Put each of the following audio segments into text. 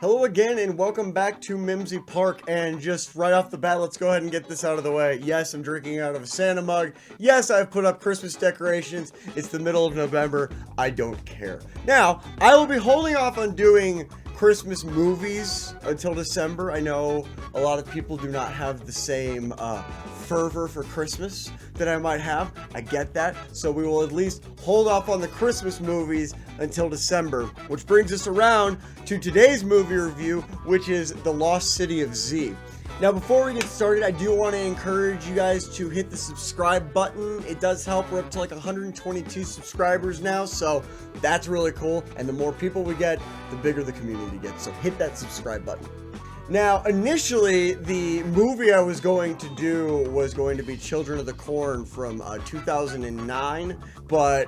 Hello again and welcome back to Mimsy Park, and just right off the bat, let's go ahead and get this out of the way. Yes, I'm drinking out of a Santa mug. Yes, I've put up Christmas decorations. It's the middle of November. I don't care. Now, I will be holding off on doing Christmas movies until December. I know a lot of people do not have the same fervor for Christmas that I might have. I get that. So we will at least hold off on the Christmas movies until December, which brings us around to today's movie review, which is The Lost City of Z. Now, before we get started, I do want to encourage you guys to hit the subscribe button. It does help. We're up to like 122 subscribers now, so that's really cool. And the more people we get, the bigger the community gets. So hit that subscribe button. Now, initially, the movie I was going to do was going to be Children of the Corn from 2009, but,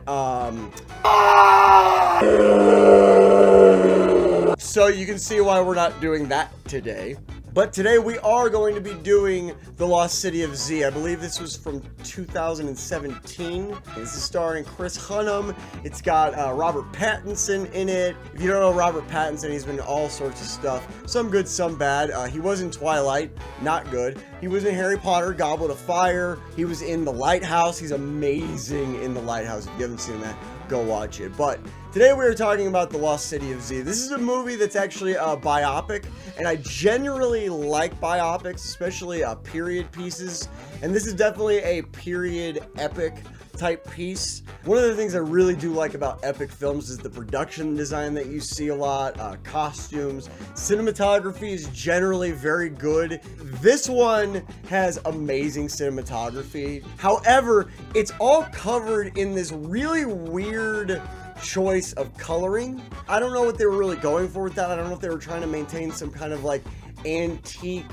so you can see why we're not doing that today. But today we are going to be doing The Lost City of Z. I believe this was from 2017. This is starring Chris Hunnam. It's got Robert Pattinson in it. If you don't know Robert Pattinson, he's been in all sorts of stuff. Some good, some bad. He was in Twilight, not good. He was in Harry Potter, Goblet of Fire. He was in The Lighthouse. He's amazing in The Lighthouse. If you haven't seen that, go watch it. But today we are talking about The Lost City of Z. This is a movie that's actually a biopic, and I generally like biopics, especially period pieces, and this is definitely a period epic type piece. One of the things I really do like about epic films is the production design that you see a lot, costumes, cinematography is generally very good. This one has amazing cinematography. However, it's all covered in this really weird choice of coloring. I don't know what they were really going for with that. I don't know if they were trying to maintain some kind of like antique,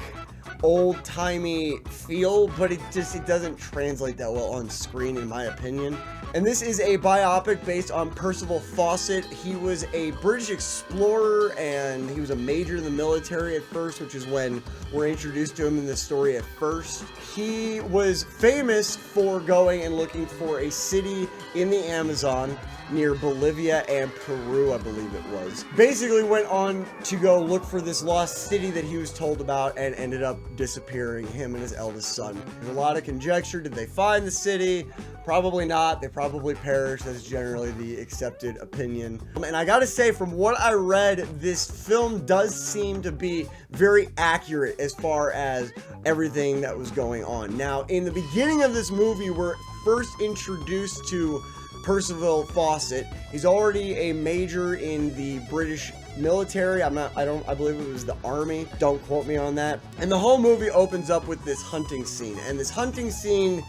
old-timey feel, but it doesn't translate that well on screen, in my opinion. And this is a biopic based on Percy Fawcett. He was a British explorer, and he was a major in the military at first, which is when we're introduced to him in the story at first. He was famous for going and looking for a city in the Amazon near Bolivia and Peru, I believe it was. Basically went on to go look for this lost city that he was told about and ended up disappearing, him and his eldest son. There's a lot of conjecture. Did they find the city? Probably not. They probably perished. That's generally the accepted opinion. And I gotta say, from what I read, this film does seem to be very accurate as far as everything that was going on. Now, in the beginning of this movie, we're first introduced to Percy Fawcett. He's already a major in the British military. I believe it was the army. Don't quote me on that. And the whole movie opens up with this hunting scene. And this hunting scene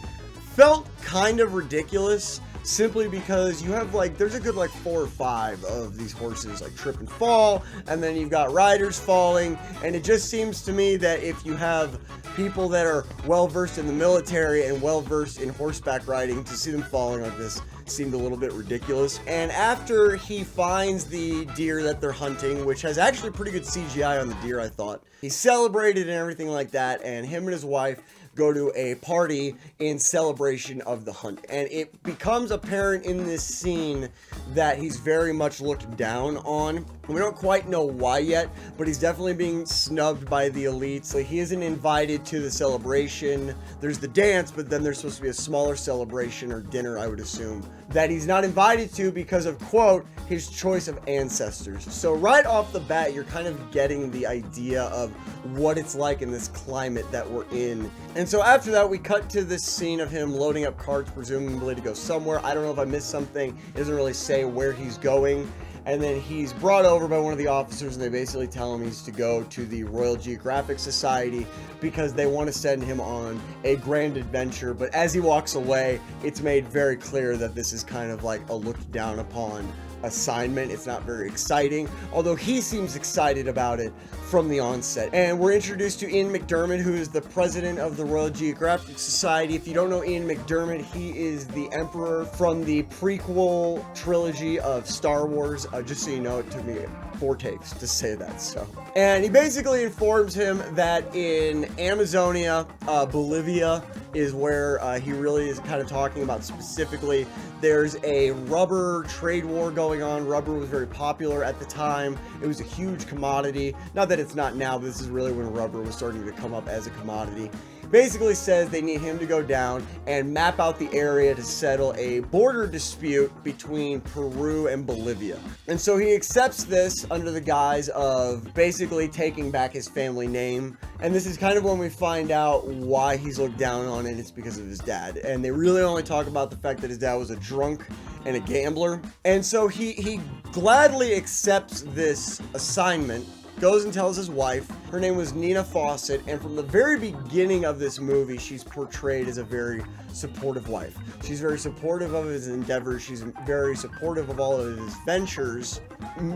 felt kind of ridiculous, simply because you have there's a good 4 or 5 of these horses trip and fall, and then you've got riders falling, and it just seems to me that if you have people that are well versed in the military and well versed in horseback riding, to see them falling like this seemed a little bit ridiculous. And after he finds the deer that they're hunting, which has actually pretty good CGI on the deer, I thought, he's celebrated and everything like that, and him and his wife go to a party in celebration of the hunt. And it becomes apparent in this scene that he's very much looked down on. We don't quite know why yet, but he's definitely being snubbed by the elites. Like, he isn't invited to the celebration. There's the dance, but then there's supposed to be a smaller celebration or dinner, I would assume, that he's not invited to because of, quote, his choice of ancestors. So right off the bat, you're kind of getting the idea of what it's like in this climate that we're in. And so after that, we cut to this scene of him loading up carts, presumably to go somewhere. I don't know if I missed something. It doesn't really say where he's going. And then he's brought over by one of the officers, and they basically tell him he's to go to the Royal Geographic Society because they want to send him on a grand adventure. But as he walks away, it's made very clear that this is kind of like a looked down upon assignment. It's not very exciting, although he seems excited about it from the onset. And we're introduced to Ian McDiarmid, who is the president of the Royal Geographic Society. If you don't know Ian McDiarmid, he is the emperor from the prequel trilogy of Star Wars. Just so you know, it took me 4 takes to say that, so. And he basically informs him that in Amazonia, Bolivia is where he really is kind of talking about specifically. There's a rubber trade war going on. Rubber was very popular at the time. It was a huge commodity. Not that it's not now, but this is really when rubber was starting to come up as a commodity. Basically says they need him to go down and map out the area to settle a border dispute between Peru and Bolivia. And so he accepts this under the guise of basically taking back his family name. And this is kind of when we find out why he's looked down on it. It's because of his dad. And they really only talk about the fact that his dad was a drunk and a gambler. And so he gladly accepts this assignment, goes and tells his wife. Her name was Nina Fawcett, and from the very beginning of this movie, she's portrayed as a very supportive wife. She's very supportive of his endeavors. She's very supportive of all of his ventures.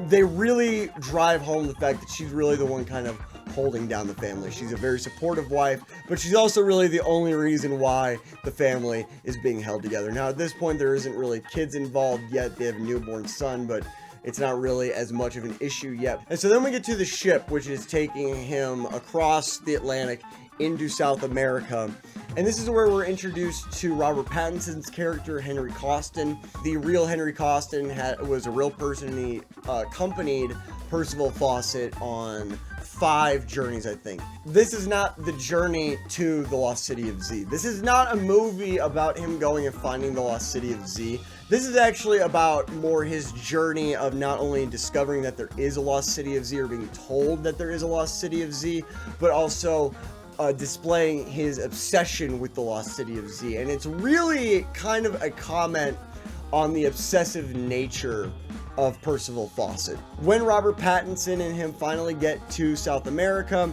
They really drive home the fact that she's really the one kind of holding down the family. She's a very supportive wife, but she's also really the only reason why the family is being held together. Now, at this point, there isn't really kids involved yet. They have a newborn son, but it's not really as much of an issue yet. And so then we get to the ship, which is taking him across the Atlantic into South America. And this is where we're introduced to Robert Pattinson's character, Henry Costin. The real Henry Costin was a real person, and he accompanied Percival Fawcett on 5 journeys, I think. This is not the journey to the Lost City of Z. This is not a movie about him going and finding the Lost City of Z. This is actually about more his journey of not only discovering that there is a Lost City of Z, or being told that there is a Lost City of Z, but also displaying his obsession with the Lost City of Z. And it's really kind of a comment on the obsessive nature of Percival Fawcett. When Robert Pattinson and him finally get to South America,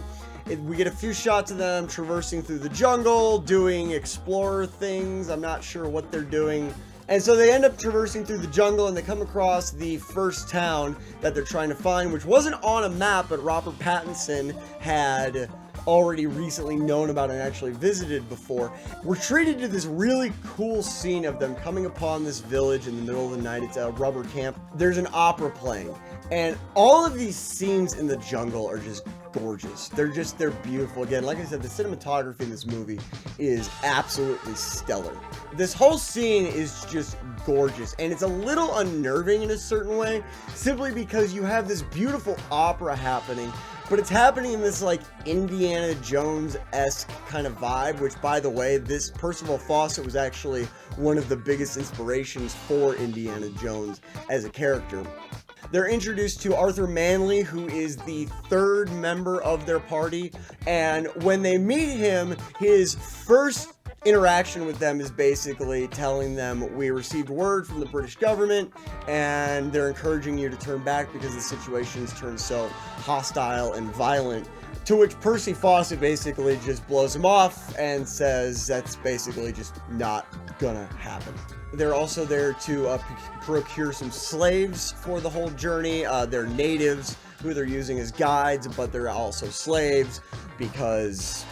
we get a few shots of them traversing through the jungle, doing explorer things. I'm not sure what they're doing. And so they end up traversing through the jungle, and they come across the first town that they're trying to find, which wasn't on a map, but Robert Pattinson had already recently known about and actually visited before. We're treated to this really cool scene of them coming upon this village in the middle of the night. It's a rubber camp. There's an opera playing, and all of these scenes in the jungle are just gorgeous. They're beautiful. Again, like I said, the cinematography in this movie is absolutely stellar. This whole scene is just gorgeous, and it's a little unnerving in a certain way, simply because you have this beautiful opera happening, but it's happening in this like Indiana Jones-esque kind of vibe, which, by the way, this Percival Fawcett was actually one of the biggest inspirations for Indiana Jones as a character. They're introduced to Arthur Manley, who is the 3rd member of their party, and when they meet him, his first interaction with them is basically telling them, we received word from the British government and they're encouraging you to turn back because the situation's turned so hostile and violent. To which Percy Fawcett basically just blows him off and says that's basically just not gonna happen. They're also there to procure some slaves for the whole journey. They're natives who they're using as guides, but they're also slaves because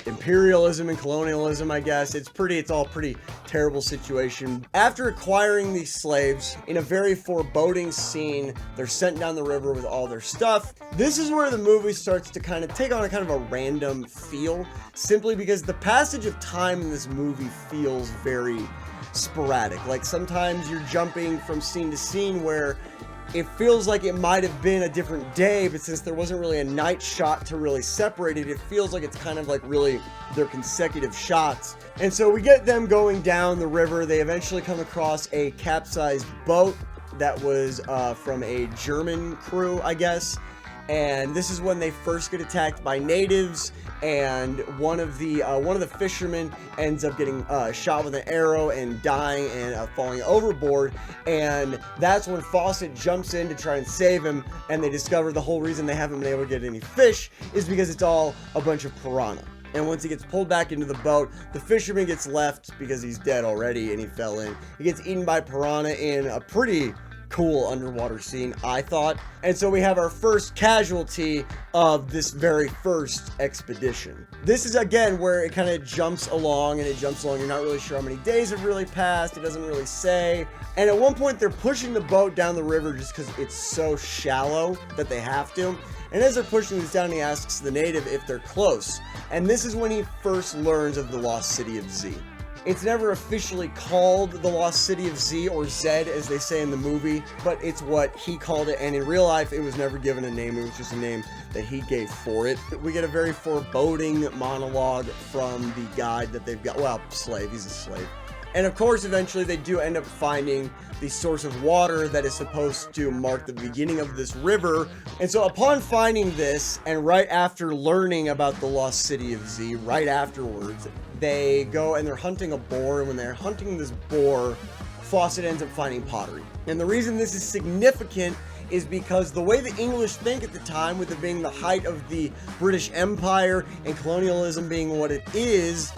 imperialism and colonialism, I guess. It's all pretty terrible situation. After acquiring these slaves, in a very foreboding scene, they're sent down the river with all their stuff. This is where the movie starts to kind of take on a kind of a random feel, simply because the passage of time in this movie feels very sporadic. Like sometimes you're jumping from scene to scene where it feels like it might have been a different day, but since there wasn't really a night shot to really separate it, it feels like it's kind of like really their consecutive shots. And so we get them going down the river. They eventually come across a capsized boat that was from a German crew, I guess. And this is when they first get attacked by natives, and one of the fishermen ends up getting shot with an arrow and dying and falling overboard. And that's when Fawcett jumps in to try and save him, and they discover the whole reason they haven't been able to get any fish is because it's all a bunch of piranha. And once he gets pulled back into the boat, the fisherman gets left because he's dead already and he fell in. He gets eaten by piranha in a pretty cool underwater scene, I thought. And so we have our first casualty of this very first expedition. This is again where it kind of jumps along and it jumps along. You're not really sure how many days have really passed. It doesn't really say. And at one point they're pushing the boat down the river just because it's so shallow that they have to. And as they're pushing this down, he asks the native if they're close. And this is when he first learns of the lost city of Z. It's never officially called the Lost City of Z, or Zed as they say in the movie, but it's what he called it, and in real life it was never given a name. It was just a name that he gave for it. We get a very foreboding monologue from the guide that they've got, well, slave, he's a slave. And of course, eventually they do end up finding the source of water that is supposed to mark the beginning of this river. And so upon finding this, and right after learning about the Lost City of Z, right afterwards, they go and they're hunting a boar. And when they're hunting this boar, Fawcett ends up finding pottery. And the reason this is significant is because the way the English think at the time, with it being the height of the British Empire and colonialism being what it is,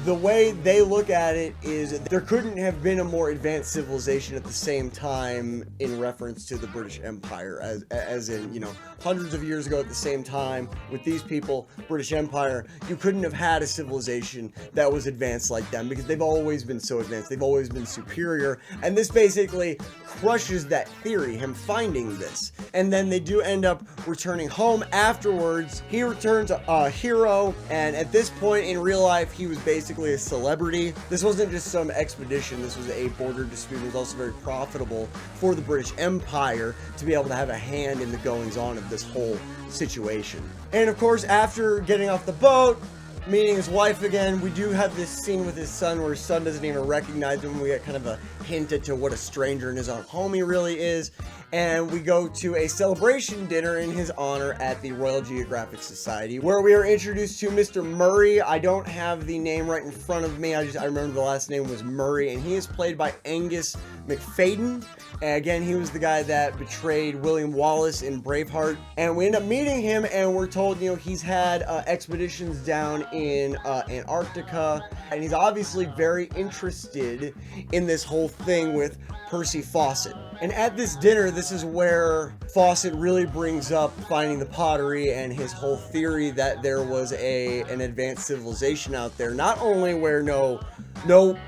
the way they look at it is there couldn't have been a more advanced civilization at the same time in reference to the British Empire, as in, you know, hundreds of years ago at the same time with these people, British Empire, you couldn't have had a civilization that was advanced like them because they've always been so advanced, they've always been superior, and this basically crushes that theory, him finding this. And then they do end up returning home afterwards. He returns a hero, and at this point in real life, he was basically a celebrity. This wasn't just some expedition, this was a border dispute. It was also very profitable for the British Empire to be able to have a hand in the goings on of this whole situation. And of course, after getting off the boat, meeting his wife again, we do have this scene with his son where his son doesn't even recognize him. We get kind of a hint into what a stranger in his own home he really is. And we go to a celebration dinner in his honor at the Royal Geographic Society, where we are introduced to Mr. Murray. I don't have the name right in front of me. I remember the last name was Murray, and he is played by Angus McFadden. And again, he was the guy that betrayed William Wallace in Braveheart. And we end up meeting him, and we're told, you know, he's had expeditions down in Antarctica, and he's obviously very interested in this whole thing with Percy Fawcett. And at this dinner, this is where Fawcett really brings up finding the pottery and his whole theory that there was an advanced civilization out there, not only where no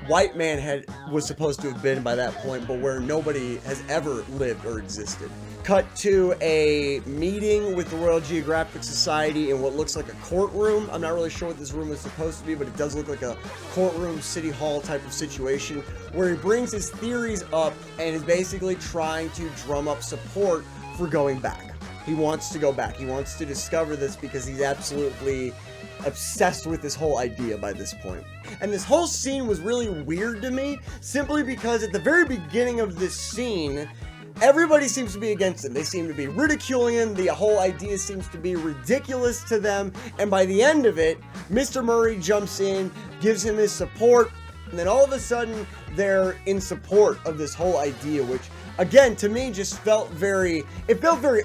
white man was supposed to have been by that point, but where nobody has ever lived or existed. Cut to a meeting with the Royal Geographic Society in what looks like a courtroom. I'm not really sure what this room is supposed to be, but it does look like a courtroom, city hall type of situation, where he brings his theories up and is basically trying to drum up support for going back. He wants to go back. He wants to discover this because he's absolutely obsessed with this whole idea by this point. And this whole scene was really weird to me, simply because at the very beginning of this scene, everybody seems to be against him. They seem to be ridiculing him. The whole idea seems to be ridiculous to them. And by the end of it, Mr. Murray jumps in, gives him his support, and then all of a sudden, they're in support of this whole idea, which, again, to me, just felt very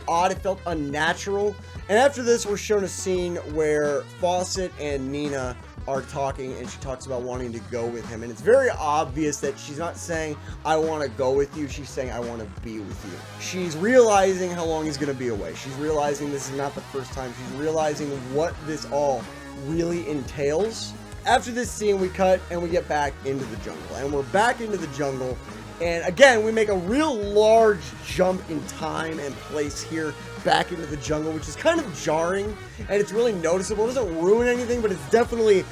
odd. It felt unnatural. And after this, we're shown a scene where Fawcett and Nina are talking, and she talks about wanting to go with him, and it's very obvious that she's not saying I want to go with you, she's saying I want to be with you. She's realizing how long he's going to be away. She's realizing this is not the first time. She's realizing what this all really entails. After this scene, we cut and we get back into the jungle, and we're back into the jungle, and again, we make a real large jump in time and place here back into the jungle, which is kind of jarring, and it's really noticeable. It doesn't ruin anything, but it's definitely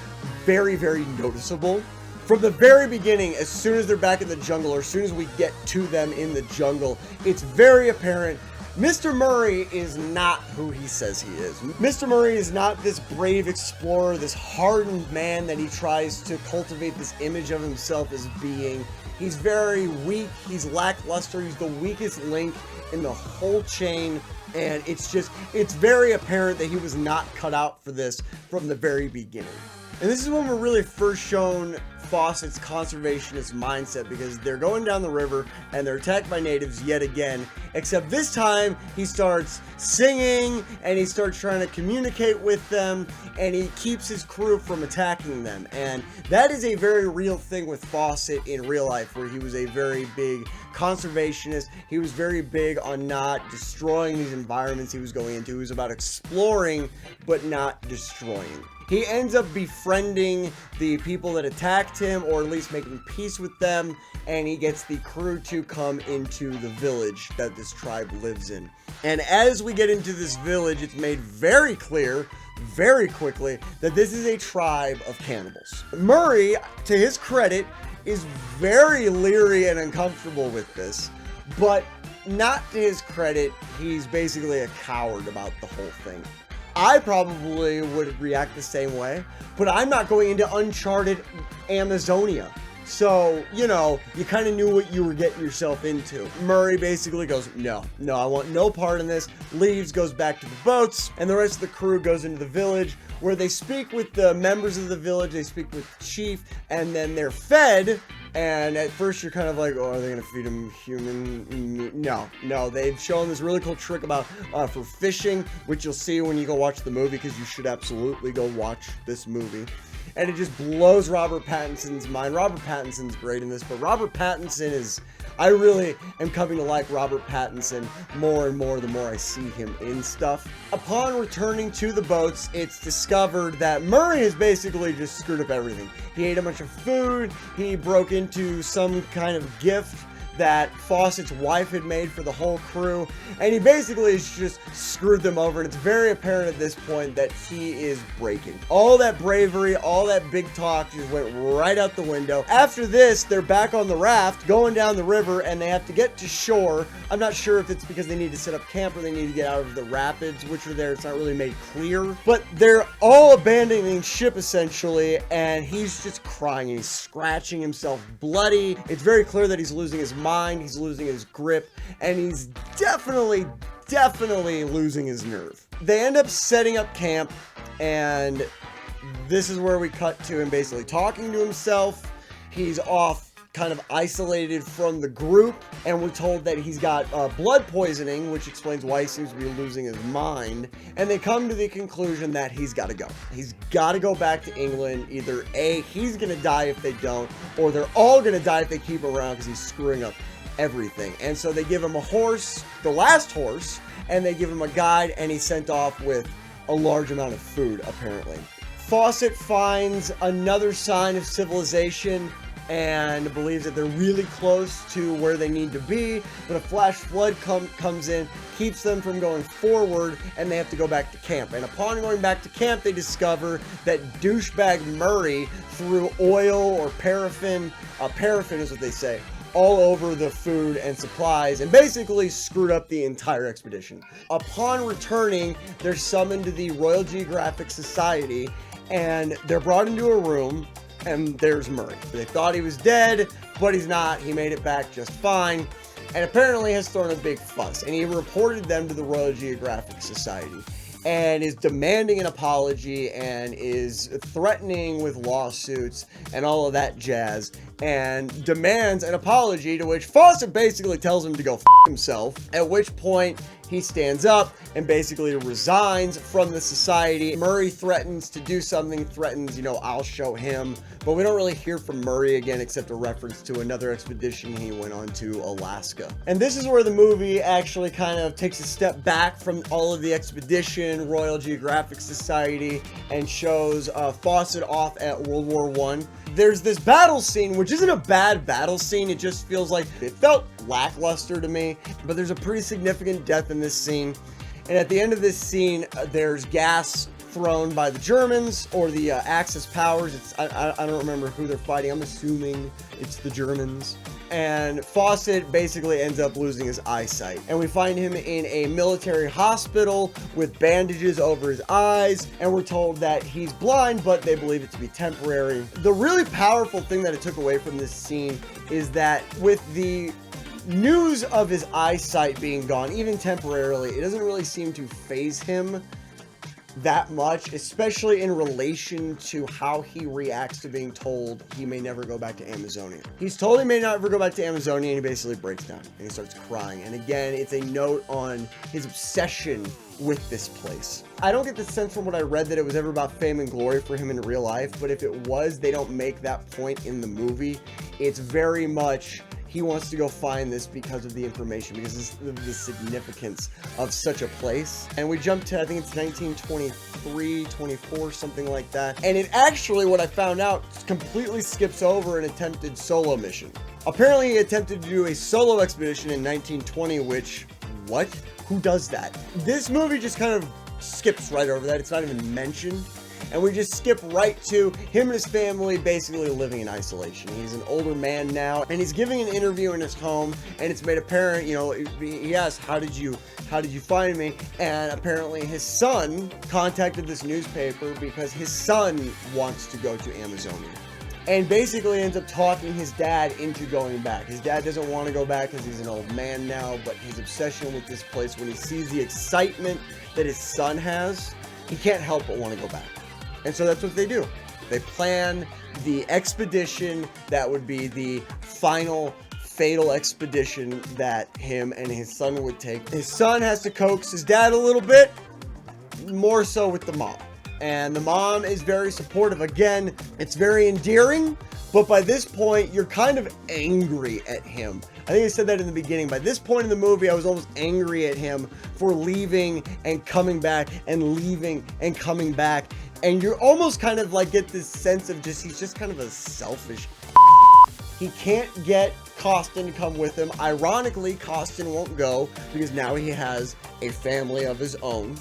very, very noticeable. From the very beginning, as soon as they're back in the jungle, or as soon as we get to them in the jungle, it's very apparent Mr. Murray is not who he says he is. Mr. Murray is not this brave explorer, this hardened man that he tries to cultivate this image of himself as being. He's very weak, he's lackluster, he's the weakest link in the whole chain, and it's very apparent that he was not cut out for this from the very beginning. And this is when we're really first shown Fawcett's conservationist mindset, because they're going down the river and they're attacked by natives yet again, except this time he starts singing and he starts trying to communicate with them, and he keeps his crew from attacking them. And that is a very real thing with Fawcett in real life, where he was a very big conservationist. He was very big on not destroying these environments he was going into. He was about exploring but not destroying. He ends up befriending the people that attacked him, or at least making peace with them, and he gets the crew to come into the village that this tribe lives in. And as we get into this village, it's made very clear very quickly that this is a tribe of cannibals. Murray, to his credit, is very leery and uncomfortable with this, but not to his credit, he's basically a coward about the whole thing. I probably would react the same way, but I'm not going into uncharted Amazonia. So, you know, you kind of knew what you were getting yourself into. Murray basically goes, no, I want no part in this, leaves, goes back to the boats, and the rest of the crew goes into the village, where they speak with the members of the village, they speak with the chief, and then they're fed. And at first you're kind of like, oh, are they going to feed him human meat? No, they've shown this really cool trick about for fishing, which you'll see when you go watch the movie, because you should absolutely go watch this movie. And it just blows Robert Pattinson's mind. Robert Pattinson's great in this, but Robert Pattinson is, I really am coming to like Robert Pattinson more and more the more I see him in stuff. Upon returning to the boats, it's discovered that Murray has basically just screwed up everything. He ate a bunch of food, he broke into some kind of gift that Fawcett's wife had made for the whole crew, and he basically has just screwed them over, and it's very apparent at this point that he is breaking. All that bravery, all that big talk just went right out the window. After this, they're back on the raft, going down the river, and they have to get to shore. I'm not sure if it's because they need to set up camp or they need to get out of the rapids, which are there. It's not really made clear, but they're all abandoning ship, essentially, and he's just crying, and he's scratching himself bloody. It's very clear that he's losing his mind, he's losing his grip, and he's definitely losing his nerve. They end up setting up camp, and this is where we cut to him basically talking to himself. He's off, kind of isolated from the group, and we're told that he's got blood poisoning, which explains why he seems to be losing his mind. And they come to the conclusion that he's got to go. He's got to go back to England. Either A, he's going to die if they don't, or they're all going to die if they keep him around, because he's screwing up everything. And so they give him a horse, the last horse, and they give him a guide, and he's sent off with a large amount of food, apparently. Fawcett finds another sign of civilization and believes that they're really close to where they need to be, but a flash flood comes in, keeps them from going forward, and they have to go back to camp. And upon going back to camp, they discover that douchebag Murray threw oil or paraffin is what they say, all over the food and supplies, and basically screwed up the entire expedition. Upon returning, they're summoned to the Royal Geographic Society, and they're brought into a room, and there's Murray. They thought he was dead, but he's not. He made it back just fine, and apparently has thrown a big fuss. And he reported them to the Royal Geographic Society, and is demanding an apology, and is threatening with lawsuits and all of that jazz, and demands an apology, to which Fawcett basically tells him to go f himself, at which point he stands up and basically resigns from the society. Murray threatens to do something, threatens, I'll show him, but we don't really hear from Murray again, except a reference to another expedition he went on to Alaska. And this is where the movie actually kind of takes a step back from all of the expedition, Royal Geographic Society, and shows Fawcett off at World War I. There's this battle scene, which isn't a bad battle scene, it just feels like it felt lackluster to me, but there's a pretty significant death in this scene. And at the end of this scene, there's gas thrown by the Germans, or the Axis powers. I don't remember who they're fighting. I'm assuming it's the Germans. And Fawcett basically ends up losing his eyesight. And we find him in a military hospital with bandages over his eyes. And we're told that he's blind, but they believe it to be temporary. The really powerful thing that I took away from this scene is that with the news of his eyesight being gone, even temporarily, it doesn't really seem to faze him that much, especially in relation to how he reacts to being told he may never go back to Amazonia. He's told he may never go back to Amazonia, and he basically breaks down and he starts crying. And again, it's a note on his obsession with this place. I don't get the sense from what I read that it was ever about fame and glory for him in real life, but if it was, they don't make that point in the movie. It's very much he wants to go find this because of the information, because of the significance of such a place. And we jump to, I think it's 1923, 24, something like that. And it actually, what I found out, completely skips over an attempted solo mission. Apparently he attempted to do a solo expedition in 1920, which, what? Who does that? This movie just kind of skips right over that. It's not even mentioned. And we just skip right to him and his family basically living in isolation. He's an older man now, and he's giving an interview in his home, and it's made apparent, you know, he asks, how did you find me? And apparently his son contacted this newspaper because his son wants to go to Amazonia. And basically ends up talking his dad into going back. His dad doesn't want to go back because he's an old man now, but his obsession with this place, when he sees the excitement that his son has, he can't help but want to go back. And so that's what they do. They plan the expedition that would be the final fatal expedition that him and his son would take. His son has to coax his dad a little bit, more so with the mom. And the mom is very supportive. Again, it's very endearing, but by this point, you're kind of angry at him. I think I said that in the beginning. By this point in the movie, I was almost angry at him for leaving and coming back and leaving and coming back. And you're almost kind of like get this sense of just, he's just kind of a selfish. He can't get Costin to come with him. Ironically, Costin won't go because now he has a family of his own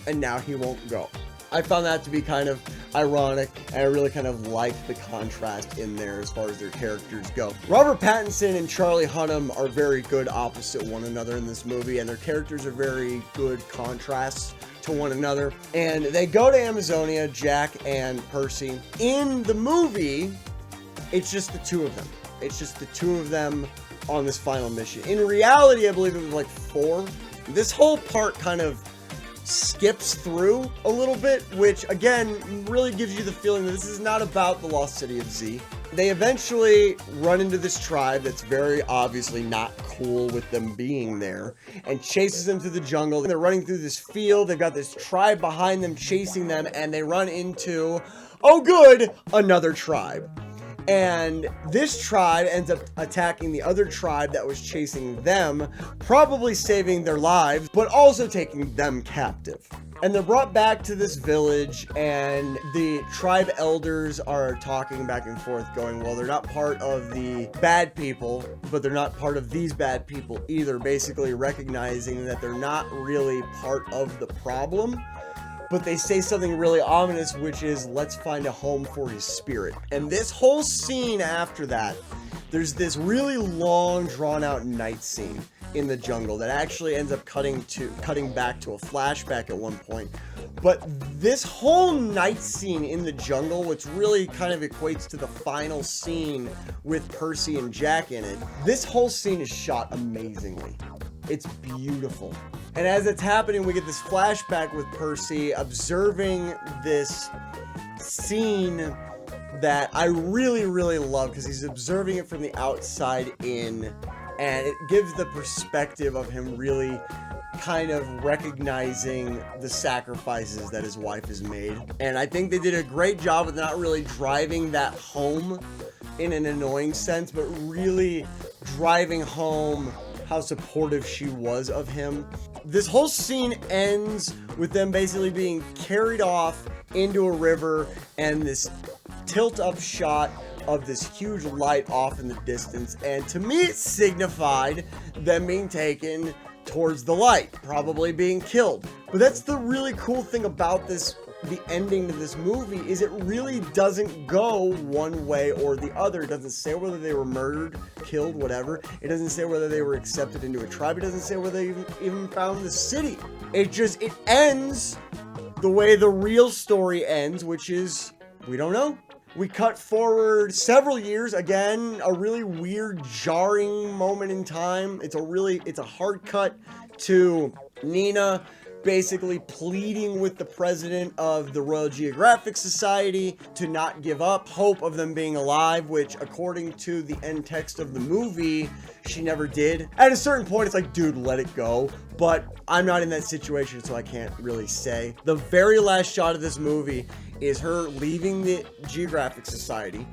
and now he won't go. I found that to be kind of ironic, and I really kind of like the contrast in there as far as their characters go. Robert Pattinson and Charlie Hunnam are very good opposite one another in this movie, and their characters are very good contrasts to one another. And they go to Amazonia, Jack and Percy. In the movie, it's just the two of them. It's just the two of them on this final mission. In reality, I believe it was like 4. This whole part kind of skips through a little bit, which again really gives you the feeling that this is not about the lost city of Z. They eventually run into this tribe that's very obviously not cool with them being there and chases them through the jungle. They're running through this field. They've got this tribe behind them chasing them, and they run into, oh good, another tribe. And this tribe ends up attacking the other tribe that was chasing them, probably saving their lives, but also taking them captive. And they're brought back to this village, and the tribe elders are talking back and forth going, well, they're not part of the bad people, but they're not part of these bad people either, basically recognizing that they're not really part of the problem. But they say something really ominous, which is, let's find a home for his spirit. And this whole scene after that, there's this really long, drawn-out night scene in the jungle that actually ends up cutting back to a flashback at one point. But this whole night scene in the jungle, which really kind of equates to the final scene with Percy and Jack in it, this whole scene is shot amazingly. It's beautiful. And as it's happening, we get this flashback with Percy observing this scene that I really, really love, because he's observing it from the outside in, and it gives the perspective of him really kind of recognizing the sacrifices that his wife has made. And I think they did a great job with not really driving that home in an annoying sense, but really driving home how supportive she was of him. This whole scene ends with them basically being carried off into a river, and this tilt-up shot of this huge light off in the distance, and to me it signified them being taken towards the light, probably being killed. But that's the really cool thing about this, the ending to this movie, is it really doesn't go one way or the other. It doesn't say whether they were murdered, killed, whatever. It doesn't say whether they were accepted into a tribe. It doesn't say whether they even found the city. It ends the way the real story ends, which is, we don't know. We cut forward several years, again, a really weird, jarring moment in time. It's a hard cut to Nina basically pleading with the president of the Royal Geographic Society to not give up hope of them being alive, which according to the end text of the movie, she never did. At a certain point, it's like, dude, let it go. But I'm not in that situation, so I can't really say. The very last shot of this movie is her leaving the Geographic Society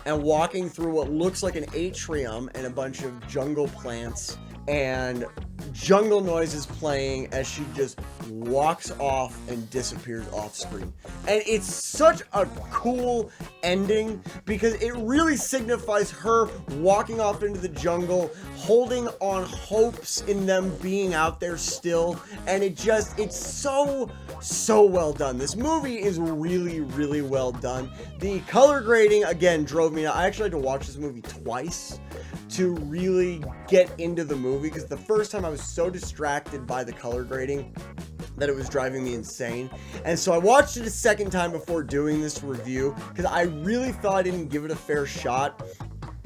and walking through what looks like an atrium and a bunch of jungle plants, and jungle noises playing as she just walks off and disappears off screen. And it's such a cool ending because it really signifies her walking off into the jungle, holding on hopes in them being out there still. And it's so well done. This movie is really, really well done. The color grading, again, drove me out. I actually had to watch this movie twice to really get into the movie, because the first time I was so distracted by the color grading that it was driving me insane. And so I watched it a second time before doing this review, because I really thought I didn't give it a fair shot.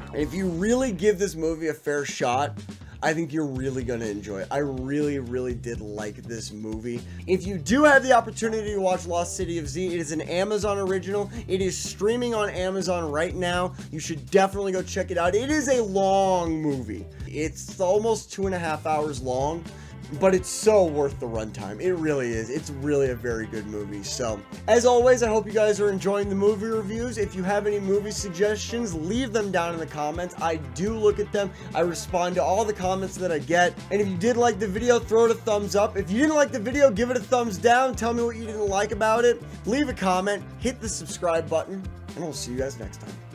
And if you really give this movie a fair shot, I think you're really going to enjoy it. I really, really did like this movie. If you do have the opportunity to watch Lost City of Z, it is an Amazon original. It is streaming on Amazon right now. You should definitely go check it out. It is a long movie. It's almost 2.5 hours long, but it's so worth the runtime. It really is. It's really a very good movie. So, as always, I hope you guys are enjoying the movie reviews. If you have any movie suggestions, leave them down in the comments. I do look at them. I respond to all the comments that I get. And if you did like the video, throw it a thumbs up. If you didn't like the video, give it a thumbs down. Tell me what you didn't like about it. Leave a comment. Hit the subscribe button. And I'll see you guys next time.